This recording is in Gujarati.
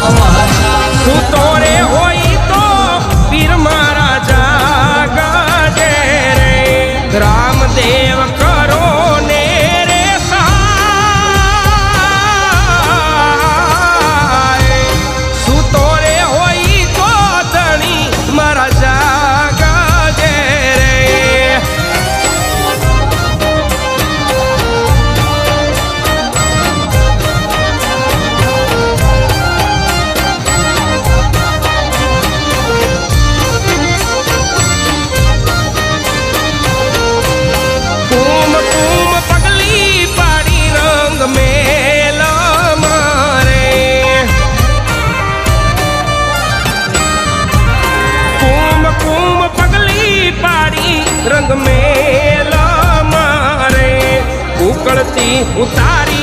તું તોરે હોય તો પીર મારા જાગજે રે રામદેવ કરો ને રે સહાય તું તોરે હોય તો ધણી મારા જાગજે રે रंग मेला मारे उकड़ती उतारी